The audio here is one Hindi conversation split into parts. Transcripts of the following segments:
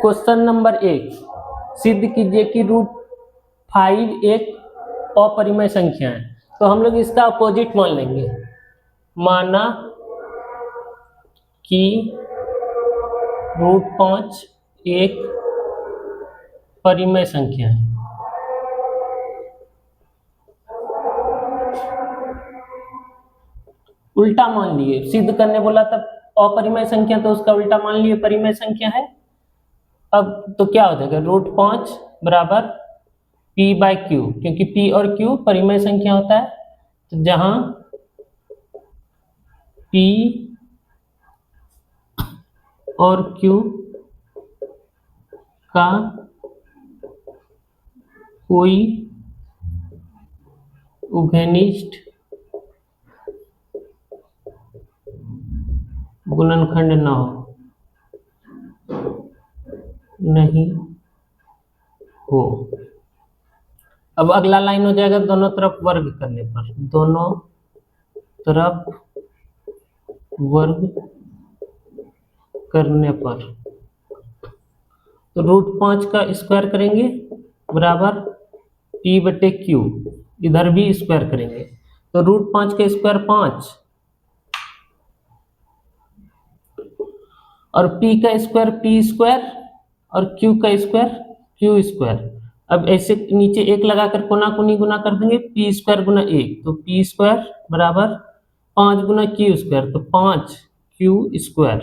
क्वेश्चन नंबर 1, सिद्ध कीजिए कि √5 एक अपरिमेय संख्या है। तो हम लोग इसका अपोजिट मान लेंगे, माना कि √5 एक परिमेय संख्या है। उल्टा मान लिए, सिद्ध करने बोला तब अपरिमेय संख्या, तो उसका उल्टा मान लिए परिमेय संख्या है। अब तो क्या हो जाएगा, √5 बराबर p/q, क्योंकि p और q परिमेय संख्या होता है, तो जहां p और q का कोई उभयनिष्ठ गुणनखंड नहीं हो। अब अगला लाइन हो जाएगा दोनों तरफ वर्ग करने पर, दोनों तरफ वर्ग करने पर, तो √5 का स्क्वायर करेंगे बराबर p/q, इधर भी स्क्वायर करेंगे, तो √5 का स्क्वायर 5 और p का स्क्वायर p स्क्वायर और q का स्क्वायर q स्क्वायर। अब ऐसे नीचे एक लगाकर कोना कोनी गुना कर देंगे, p स्क्वायर गुना 1, तो p स्क्वायर बराबर 5 गुना q स्क्वायर, तो 5 q स्क्वायर।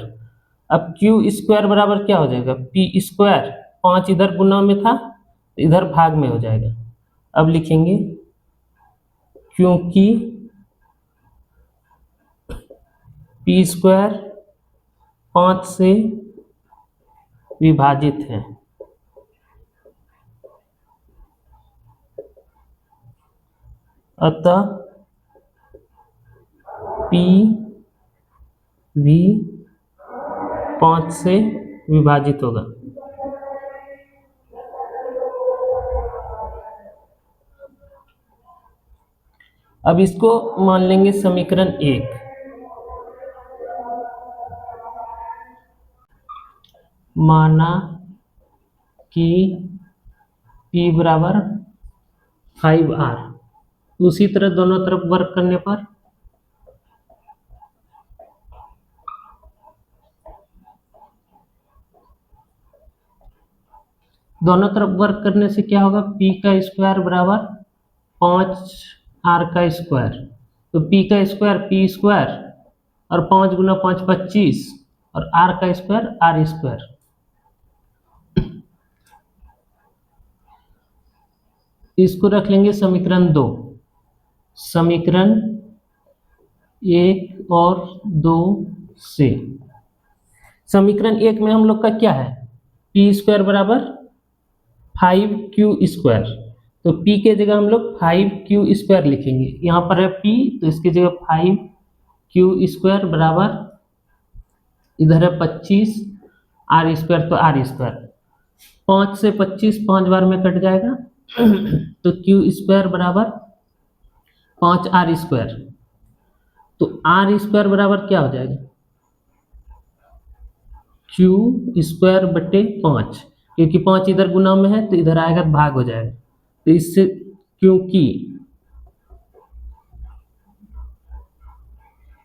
अब q स्क्वायर बराबर क्या हो जाएगा, p स्क्वायर, 5 इधर गुना में था, इधर भाग में हो जाएगा। अब लिखेंगे क्योंकि p स्क्वायर 5 से विभाजित है, अतः p भी 5 से विभाजित होगा। अब इसको मान लेंगे समीकरण 1, माना कि p बराबर 5r, उसी तरह दोनों तरफ वर्ग करने पर दोनों तरफ वर्ग करने से क्या होगा, p का स्क्वायर बराबर 5r का स्क्वायर, तो p का स्क्वायर p स्क्वायर और 5 गुना 5 25 और r का स्क्वायर r स्क्वायर। इसको रख लेंगे समीकरण 2, समीकरण 1 और 2 से। समीकरण 1 में हम लोग का क्या है, p स्क्वायर बराबर 5q स्क्वायर, तो p के जगह हम लोग 5q स्क्वायर लिखेंगे, यहाँ पर है p, तो इसकी जगह 5q स्क्वायर बराबर, इधर है 25 r स्क्वायर, तो r स्क्वायर, 5 से 25 5 बार में कट जाएगा, तो q स्क्वायर बराबर 5r स्क्वायर, तो r स्क्वायर बराबर क्या हो जाएगा, q स्क्वायर बटे 5, क्योंकि 5 इधर गुना में है तो इधर आएगा तो भाग हो जाएगा, तो इससे क्योंकि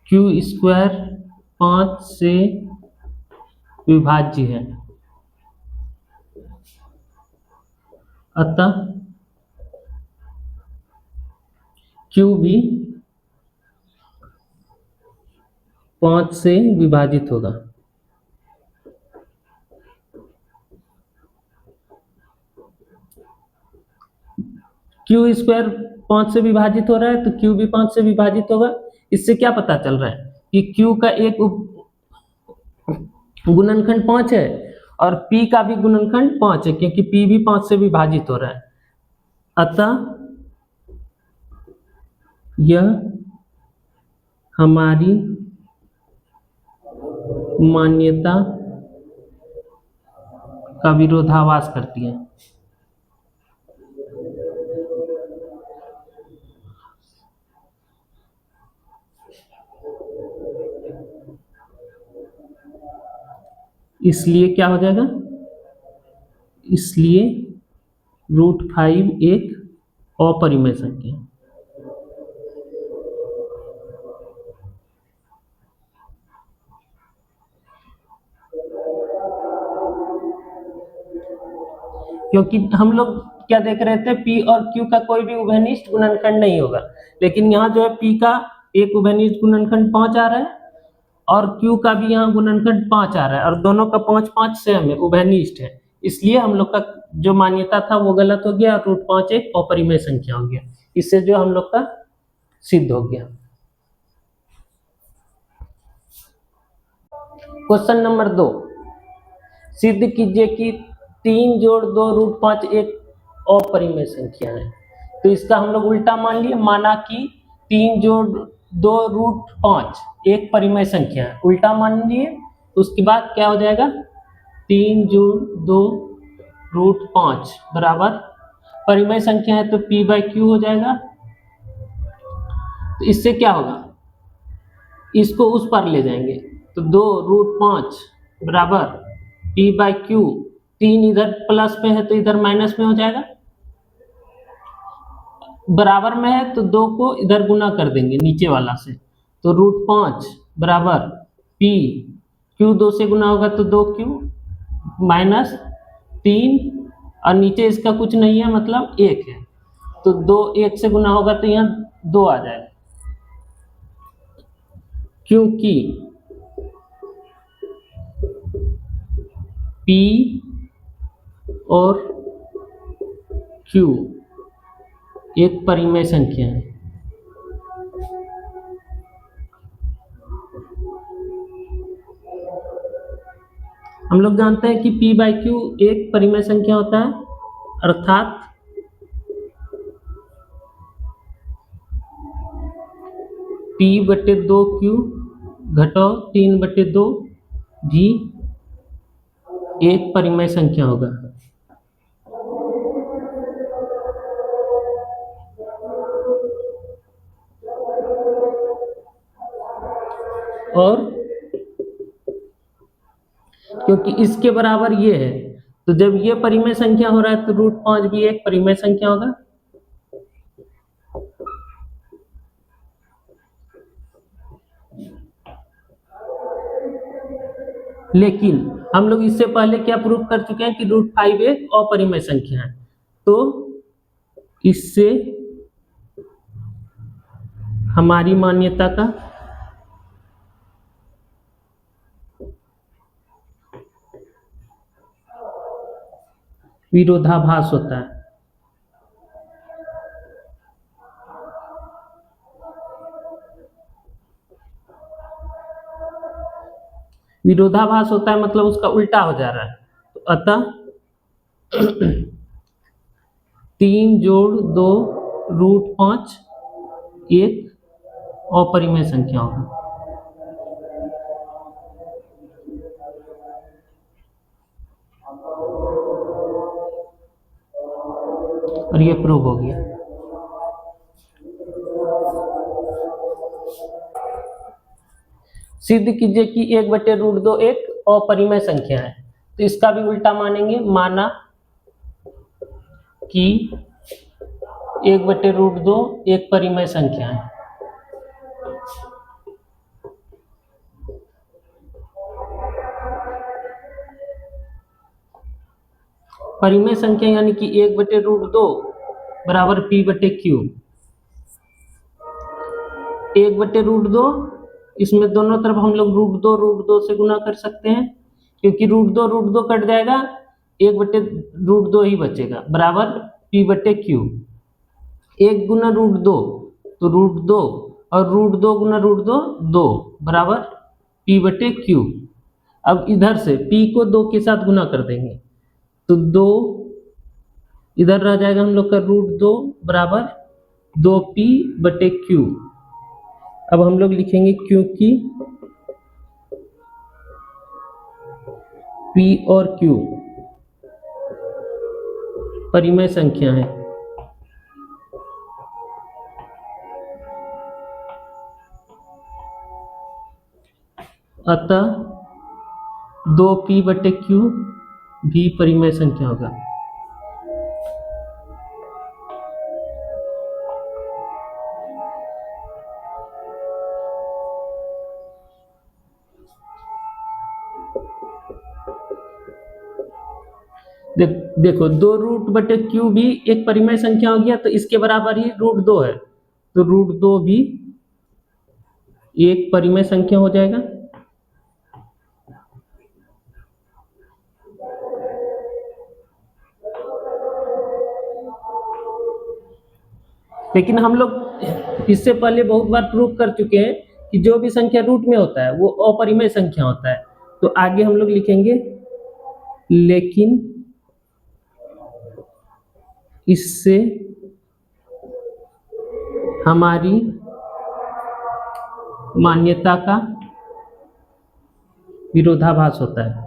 q स्क्वायर 5 से विभाज्य है, अतः q भी 5 से विभाजित होगा। q स्क्वायर 5 से विभाजित हो रहा है, तो q भी 5 से विभाजित होगा। इससे क्या पता चल रहा है कि q का एक गुणनखंड 5 है और p का भी गुणनखंड 5 है, क्योंकि p भी 5 से विभाजित हो रहा है, अतः यह हमारी मान्यता का विरोधाभास करती है। इसलिए क्या हो जाएगा, इसलिए √5 एक अपरिमेय संख्या है। क्योंकि हम लोग क्या देख रहे थे, P और Q का कोई भी उभयनिष्ठ गुणनखंड नहीं होगा, लेकिन यहाँ जो है P का एक उभयनिष्ठ गुणनखंड 5 आ रहा है और Q का भी यहाँ गुणनखंड 5 आ रहा है और दोनों का 5 5 सेम है, उभयनिष्ठ है। इसलिए हम लोग का जो मान्यता था वो गलत हो गया और √5 एक अपरिमेय संख्या हो गया। इससे जो हम लोग का सिद्ध हो गया। क्वेश्चन नंबर 2, सिद्ध कीजिए कि 3 जोड़ 2 √5 एक अपरिमेय संख्या है। तो इसका हम लोग उल्टा मान लिए, माना कि 3 जोड़ 2 √5 एक परिमेय संख्या है, उल्टा मान लिए। उसके बाद क्या हो जाएगा, 3 जोड़ 2 √5 बराबर परिमेय संख्या है तो P/Q हो जाएगा। तो इससे क्या होगा, इसको उस पर ले जाएंगे तो 2 √5 बराबर P/Q, 3 इधर प्लस में है तो इधर माइनस में हो जाएगा, बराबर में है तो 2 को इधर गुना कर देंगे नीचे वाला से, तो √5 बराबर P, Q 2 से गुना होगा तो 2Q माइनस 3 और नीचे इसका कुछ नहीं है मतलब 1 है, तो 2 1 से गुना होगा तो यहाँ 2 आ जाएगा। क्योंकि P और Q एक परिमेय संख्या है। हम लोग जानते हैं कि P/Q एक परिमेय संख्या होता है, अर्थात P/2Q घटाओ 3/2 भी एक परिमेय संख्या होगा। और क्योंकि इसके बराबर ये है तो जब ये परिमेय संख्या हो रहा है तो √5 भी एक परिमेय संख्या होगा। लेकिन हम लोग इससे पहले क्या प्रूव कर चुके हैं कि √5 एक अपरिमेय संख्या है, तो इससे हमारी मान्यता का विरोधाभास होता है। विरोधाभास होता है मतलब उसका उल्टा हो जा रहा है, तो अतः 3 जोड़ 2 √5 एक अपरिमेय संख्या होगा। और ये प्रूव हो गया। सिद्ध कीजिए कि 1/√2 एक अपरिमेय संख्या है। तो इसका भी उल्टा मानेंगे, माना कि 1/√2 एक परिमेय संख्या है। परिमेय संख्या यानी कि 1/√2 बराबर P/Q। 1/√2 इसमें दोनों तरफ हम लोग √2 से गुना कर सकते हैं, क्योंकि √2 कट जाएगा, 1/√2 ही बचेगा बराबर P/Q। 1 गुना √2 तो √2 और √2 गुना √2 2 बराबर P/Q। अब इधर से P को 2 के साथ गुना कर देंगे तो 2 इधर रह जाएगा हम लोग का √2 बराबर 2P/Q। अब हम लोग लिखेंगे क्योंकि P और Q परिमेय संख्या है, अतः 2P/Q भी परिमेय संख्या होगा। देखो 2√/q भी एक परिमेय संख्या हो गया, तो इसके बराबर ही √2 है, तो √2 भी एक परिमेय संख्या हो जाएगा। लेकिन हम लोग इससे पहले बहुत बार प्रूव कर चुके हैं कि जो भी संख्या रूट में होता है वो अपरिमेय संख्या होता है। तो आगे हम लोग लिखेंगे लेकिन इससे हमारी मान्यता का विरोधाभास होता है।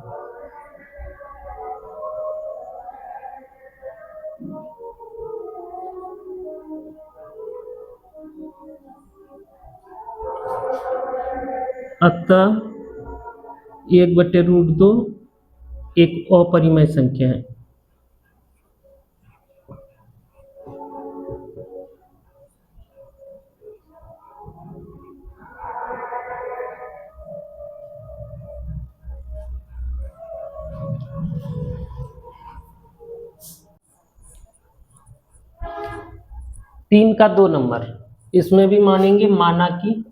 अतः 1/√2 एक अपरिमेय संख्या है। तीन का 2 नंबर, इसमें भी मानेंगे माना कि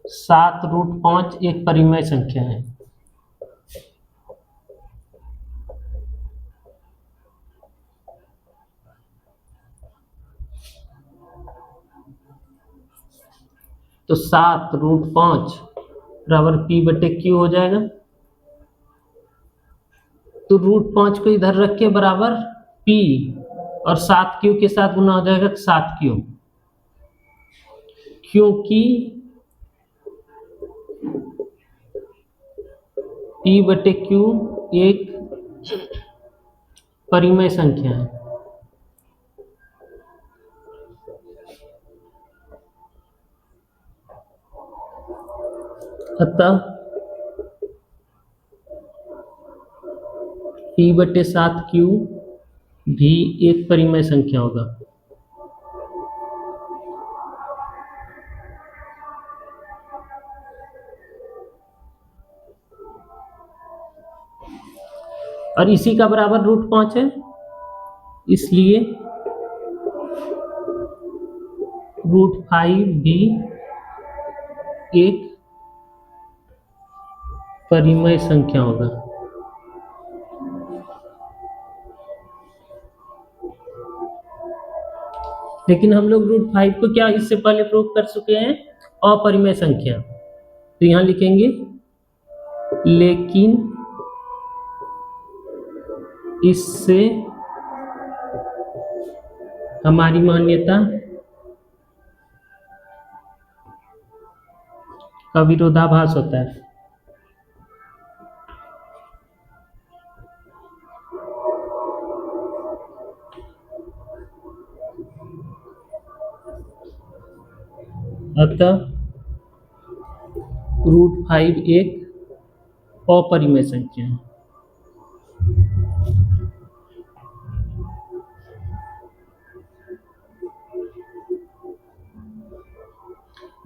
7√5 एक परिमेय संख्या है। तो 7√5 बराबर p/q हो जाएगा। तो √5 को इधर रख के बराबर p और 7q के साथ गुना हो जाएगा 7q, क्योंकि p/q एक परिमेय संख्या है। अतः p/7q भी एक परिमेय संख्या होगा। और इसी का बराबर √5 है, इसलिए √5 भी एक परिमेय संख्या होगा। लेकिन हम लोग √5 को क्या इससे पहले प्रूव कर चुके हैं, अपरिमेय संख्या। तो यहां लिखेंगे लेकिन इससे हमारी मान्यता का विरोधाभास होता है। अतः √5 एक अपरिमेय संख्या है।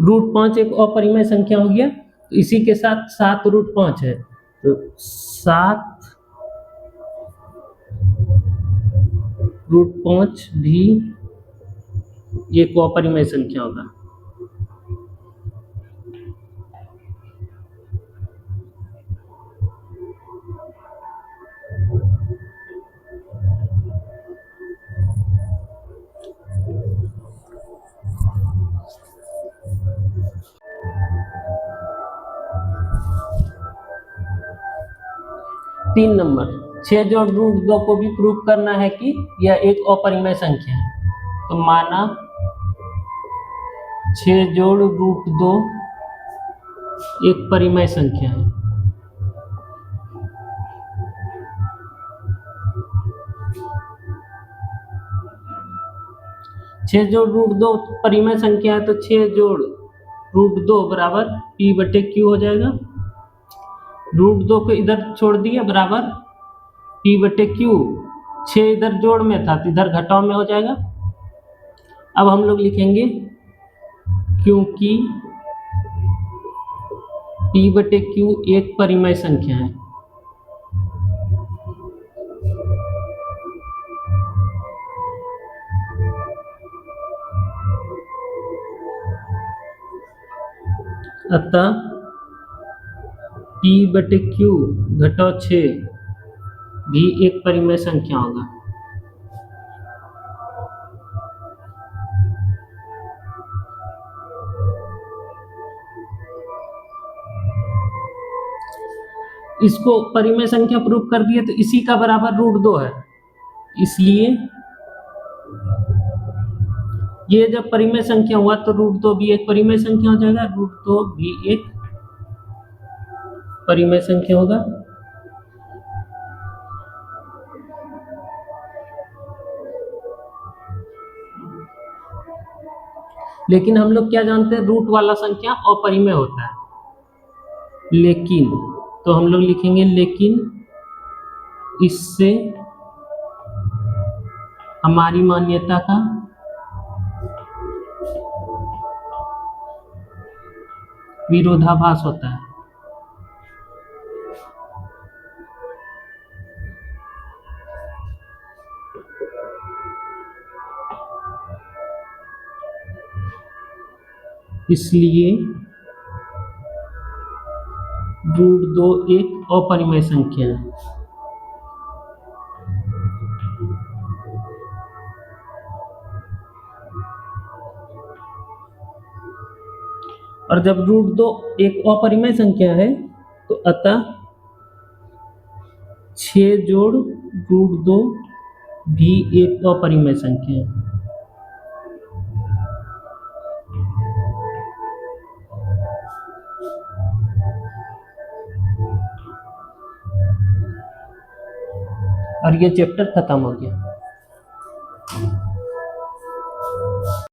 √5 एक अपरिमेय संख्या हो गया, तो इसी के साथ 7√5 है, तो 7√5 भी एक अपरिमेय संख्या होगा। तीन नंबर, 6 जोड़ √2 को भी प्रूव करना है कि यह एक अपरिमेय संख्या है। तो माना 6 जोड़ √2 एक परिमेय संख्या है। छह जोड़ √2 परिमेय संख्या है, तो 6 जोड़ √2 बराबर p/q हो जाएगा। रूट 2 को इधर छोड़ दिए बराबर p बटे क्यू, 6 इधर जोड़ में था तो इधर घटाव में हो जाएगा। अब हम लोग लिखेंगे क्योंकि p बटे क्यू एक परिमेय संख्या है, अतः p बटे क्यू घटाव 6 भी एक परिमेय संख्या होगा। इसको परिमेय संख्या प्रूफ कर दिए तो इसी का बराबर रूट 2 है, इसलिए ये जब परिमेय संख्या हुआ तो रूट 2 भी एक परिमेय संख्या हो जाएगा, रूट 2 भी एक परिमेय संख्या होगा। लेकिन हम लोग क्या जानते हैं, रूट वाला संख्या अपरिमेय होता है। लेकिन तो हम लोग लिखेंगे लेकिन इससे हमारी मान्यता का विरोधाभास होता है। इसलिए रूट 2 एक अपरिमेय संख्या है। और जब रूट 2 एक अपरिमेय संख्या है तो अतः 6 जोड़ रूट 2 भी एक अपरिमेय संख्या है। और ये चैप्टर खत्म हो गया।